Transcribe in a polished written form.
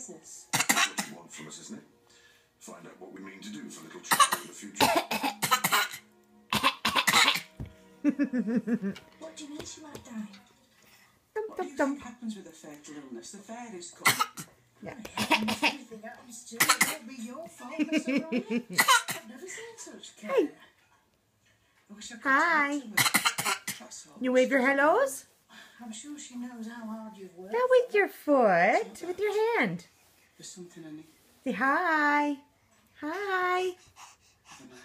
business. That's what you want from us, isn't it? Find out what we mean to do for little Charlie in the future. What do you mean she might die? What do you think happens with a fatal illness? The fairies come. Yeah. If anything happens to her, it won't be your fault, Miss O'Brien. I've never seen such care. Hey. I wish I could Hi. talk to her. That's all. You wave your hellos? I'm sure she knows how hard you've worked. Not with your foot, with your hand. There's something I need. Say hi. Hi. I don't know.